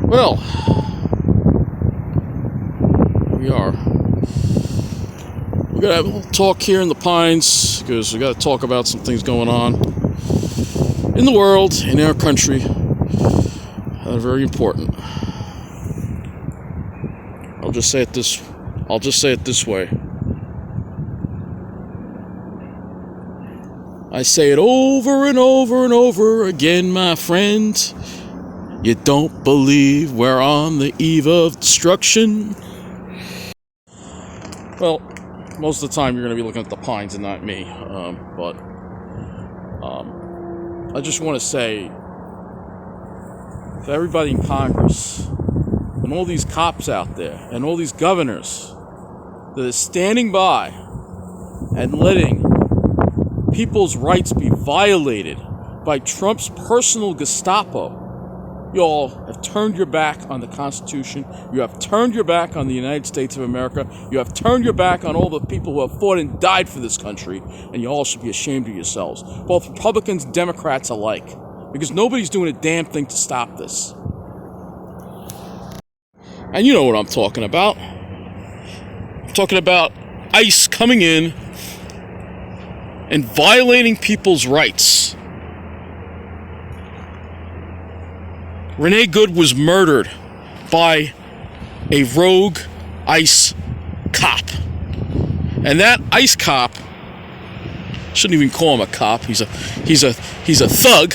Well, we are. We're gonna have a little talk here in the Pines because we got to talk about some things going on in the world, in our country, that are very important. I'll just say it this way. I say it over and over and over again, my friend. You don't believe we're on the eve of destruction? Well, most of the time you're going to be looking at the Pines and not me. But I just want to say to everybody in Congress and all these cops out there and all these governors that are standing by and letting people's rights be violated by Trump's personal Gestapo. You all have turned your back on the Constitution. You have turned your back on the United States of America. You have turned your back on all the people who have fought and died for this country. And you all should be ashamed of yourselves, both Republicans and Democrats alike, because nobody's doing a damn thing to stop this. And you know what I'm talking about. I'm talking about ICE coming in and violating people's rights. Rene Good was murdered by a rogue ICE cop. And that ICE cop, shouldn't even call him a cop, he's a thug.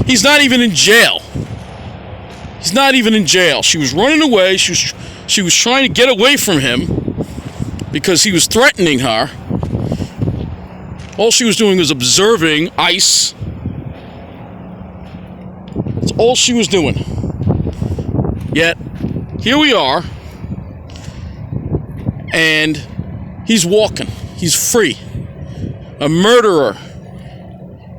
He's not even in jail. He's not even in jail. She was running away. She was trying to get away from him because he was threatening her. All she was doing was observing ICE. That's all she was doing. Yet, here we are, and he's walking. He's free. A murderer.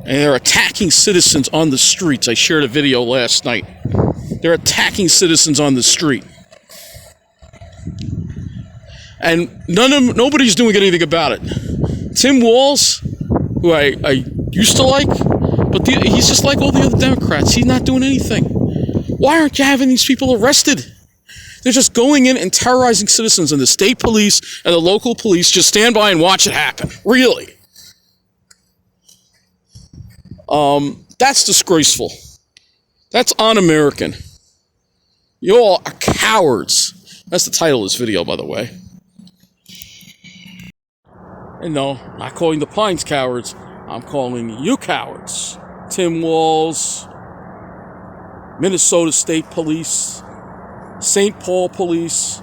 And they're attacking citizens on the streets. I shared a video last night. They're attacking citizens on the street. And nobody's doing anything about it. Tim Walz, who I used to like, but he's just like all the other Democrats. He's not doing anything. Why aren't you having these people arrested? They're just going in and terrorizing citizens, and the state police and the local police just stand by and watch it happen. Really. That's disgraceful. That's un-American. You all are cowards. That's the title of this video, by the way. And no, I'm not calling the Pines cowards. I'm calling you cowards. Tim Walz, Minnesota State Police, St. Paul Police,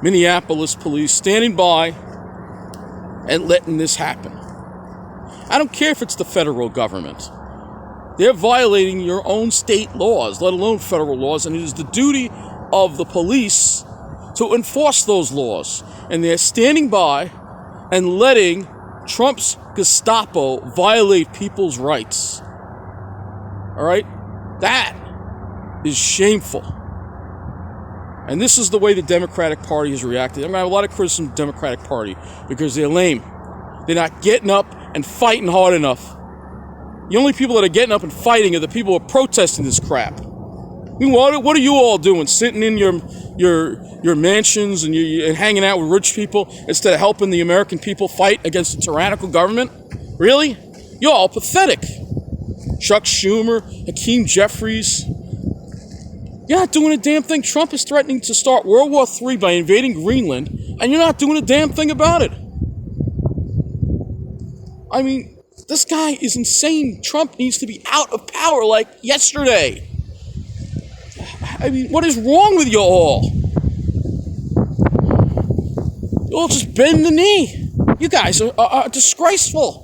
Minneapolis Police, standing by and letting this happen. I don't care if it's the federal government. They're violating your own state laws, let alone federal laws, and it is the duty of the police to enforce those laws. And they're standing by and letting Trump's Gestapo violate people's rights. All right? That is shameful. And this is the way the Democratic Party has reacted. I'm going to have a lot of criticism of the Democratic Party because they're lame. They're not getting up and fighting hard enough. The only people that are getting up and fighting are the people who are protesting this crap. I mean, what are you all doing? Sitting in your mansions and hanging out with rich people instead of helping the American people fight against a tyrannical government? Really? You're all pathetic. Chuck Schumer, Hakeem Jeffries. You're not doing a damn thing. Trump is threatening to start World War III by invading Greenland, and you're not doing a damn thing about it. I mean, this guy is insane. Trump needs to be out of power like yesterday. I mean, what is wrong with you all? You all just bend the knee. You guys are disgraceful.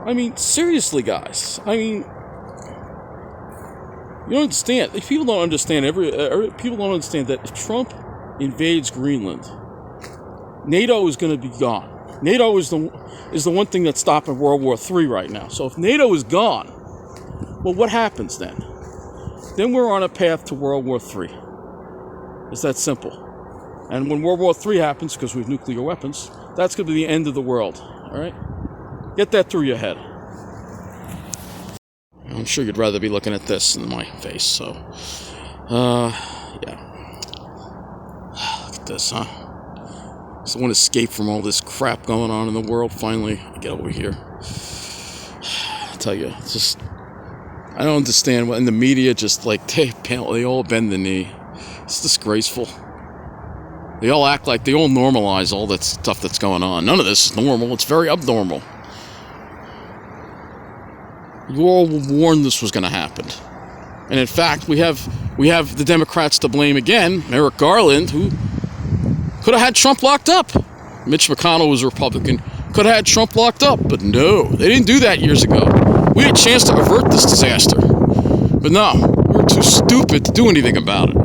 I mean, seriously, guys. I mean, you don't understand. People don't understand. People don't understand that if Trump invades Greenland, NATO is going to be gone. NATO is the one thing that's stopping World War III right now. So if NATO is gone, well, what happens then? Then we're on a path to World War III. It's that simple. And when World War III happens, because we have nuclear weapons, that's going to be the end of the world. All right? Get that through your head. I'm sure you'd rather be looking at this than my face, so, yeah. Look at this, huh? So I want to escape from all this crap going on in the world. Finally, I get over here. I tell you, it's just, I don't understand. In the media, just like, they all bend the knee. It's disgraceful. They all act like, they all normalize all that stuff that's going on. None of this is normal. It's very abnormal. You all warned this was going to happen. And in fact, we have the Democrats to blame again. Merrick Garland, who could have had Trump locked up. Mitch McConnell was a Republican. Could have had Trump locked up. But no, they didn't do that years ago. We had a chance to avert this disaster. But no, we were too stupid to do anything about it.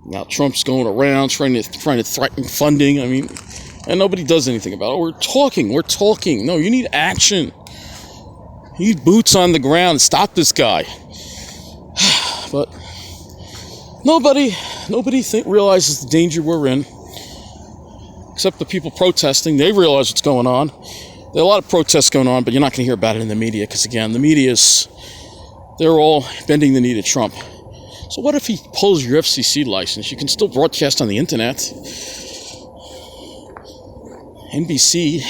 Now Trump's going around trying to threaten funding. I mean, and nobody does anything about it. We're talking. No, you need action. You need boots on the ground. Stop this guy. But nobody realizes the danger we're in. Except the people protesting. They realize what's going on. There are a lot of protests going on, but you're not going to hear about it in the media. Because again, the they're all bending the knee to Trump. So what if he pulls your FCC license? You can still broadcast on the internet. NBC,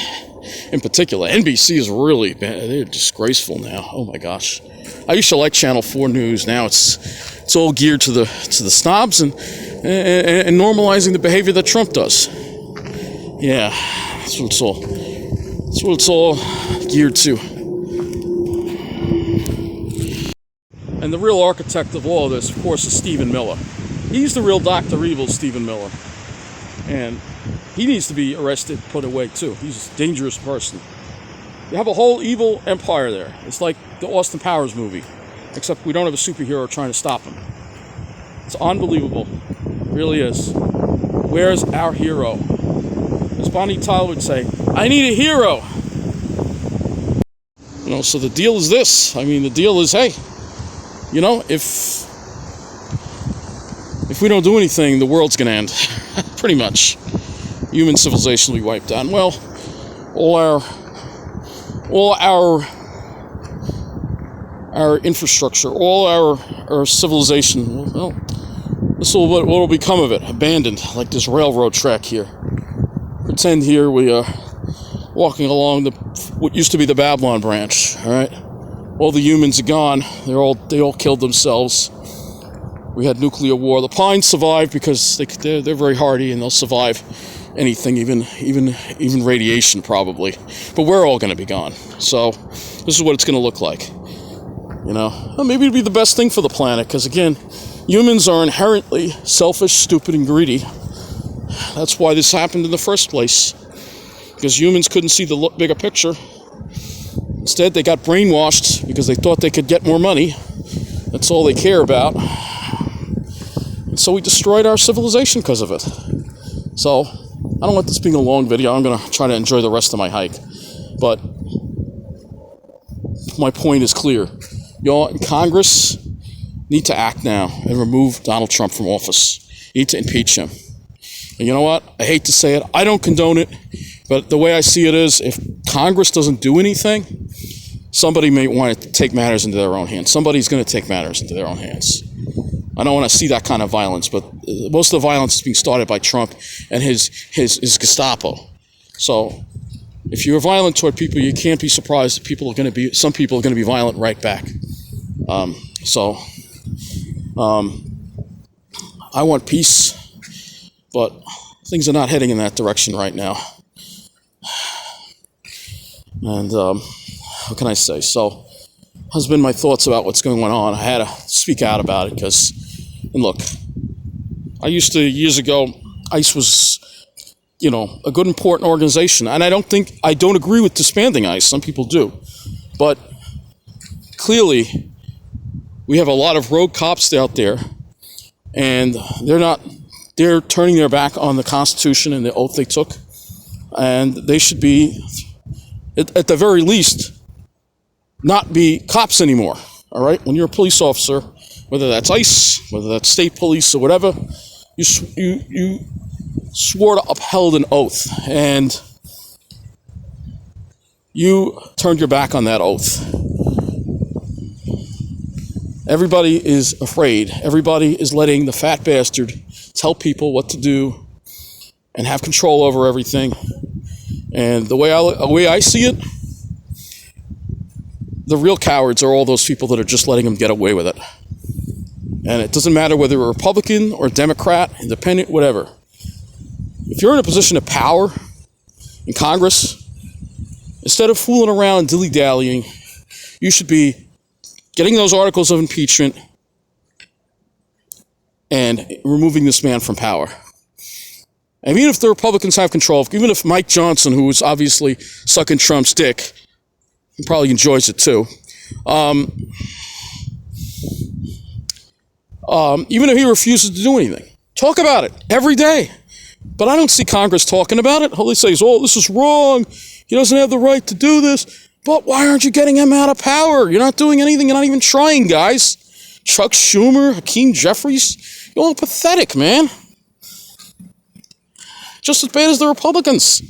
in particular. NBC is really bad. They're disgraceful now. Oh my gosh. I used to like Channel 4 News. Now it's all geared to the snobs and normalizing the behavior that Trump does. Yeah, that's what it's all geared to. And the real architect of all of this, of course, is Stephen Miller. He's the real Dr. Evil, Stephen Miller. And he needs to be arrested, put away, too. He's a dangerous person. You have a whole evil empire there. It's like the Austin Powers movie, except we don't have a superhero trying to stop him. It's unbelievable. It really is. Where's our hero? As Bonnie Tyler would say, I need a hero. You know, so the deal is this. I mean, the deal is, hey, you know, if we don't do anything, the world's going to end. Pretty much. Human civilization will be wiped out. Well, all our infrastructure, all our civilization, well, this will what will become of it? Abandoned, like this railroad track here. Pretend here we are walking along what used to be the Babylon branch. All right. All the humans are gone. They all killed themselves. We had nuclear war. The pines survived because they're very hardy and they'll survive anything, even radiation probably. But we're all going to be gone. So this is what it's going to look like. You know, well, maybe it'd be the best thing for the planet because again, humans are inherently selfish, stupid, and greedy. That's why this happened in the first place. Because humans couldn't see the bigger picture. Instead, they got brainwashed because they thought they could get more money. That's all they care about. And so we destroyed our civilization because of it. So, I don't want this being a long video. I'm going to try to enjoy the rest of my hike. But my point is clear. Y'all in Congress need to act now and remove Donald Trump from office. You need to impeach him. And you know what? I hate to say it. I don't condone it. But the way I see it is, if Congress doesn't do anything, somebody may want to take matters into their own hands. Somebody's going to take matters into their own hands. I don't want to see that kind of violence, but most of the violence is being started by Trump and his Gestapo. So if you're violent toward people, you can't be surprised that some people are going to be violent right back. I want peace, but things are not heading in that direction right now. And what can I say? So, has been my thoughts about what's going on. I had to speak out about it because, and look, years ago, ICE was, a good, important organization. And I don't agree with disbanding ICE. Some people do. But clearly, we have a lot of rogue cops out there, and they're turning their back on the Constitution and the oath they took. And they should be, at the very least, not be cops anymore, all right? When you're a police officer, whether that's ICE, whether that's state police or whatever, you swore to uphold an oath, and you turned your back on that oath. Everybody is afraid. Everybody is letting the fat bastard tell people what to do and have control over everything. And the way I see it, the real cowards are all those people that are just letting them get away with it. And it doesn't matter whether you're a Republican or a Democrat, independent, whatever. If you're in a position of power in Congress, instead of fooling around and dilly-dallying, you should be getting those articles of impeachment and removing this man from power. And even if the Republicans have control, even if Mike Johnson, who is obviously sucking Trump's dick, he probably enjoys it too, even if he refuses to do anything, talk about it every day. But I don't see Congress talking about it. All they say is, oh, this is wrong. He doesn't have the right to do this. But why aren't you getting him out of power? You're not doing anything. You're not even trying, guys. Chuck Schumer, Hakeem Jeffries. You're all pathetic, man. Just as bad as the Republicans.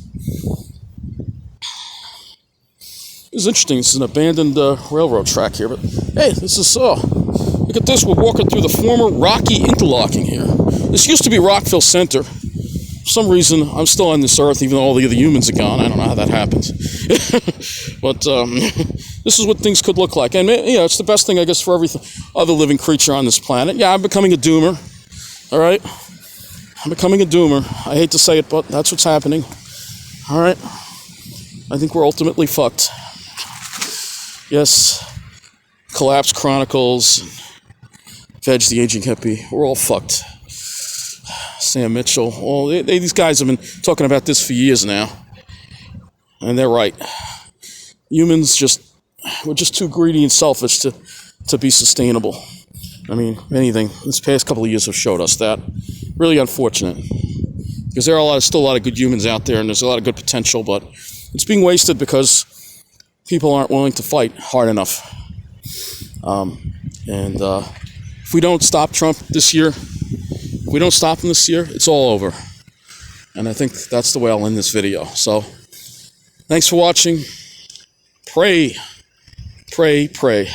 It's interesting. This is an abandoned railroad track here. But, hey, this is... look at this. We're walking through the former Rocky Interlocking here. This used to be Rockville Center. For some reason, I'm still on this earth, even though all the other humans are gone. I don't know how that happens. But this is what things could look like. And, it's the best thing, I guess, for every other living creature on this planet. Yeah, I'm becoming a doomer. All right? I'm becoming a doomer. I hate to say it, but that's what's happening. All right? I think we're ultimately fucked. Yes. Collapse Chronicles, Veg the Aging Hippie, we're all fucked. Sam Mitchell, these guys have been talking about this for years now. And they're right. Humans we're just too greedy and selfish to be sustainable. I mean, anything. This past couple of years have showed us that. Really unfortunate. Because there are still a lot of good humans out there, and there's a lot of good potential, but it's being wasted because people aren't willing to fight hard enough. If we don't stop Trump this year, if we don't stop him this year, it's all over. And I think that's the way I'll end this video. So, thanks for watching. Pray, pray, pray.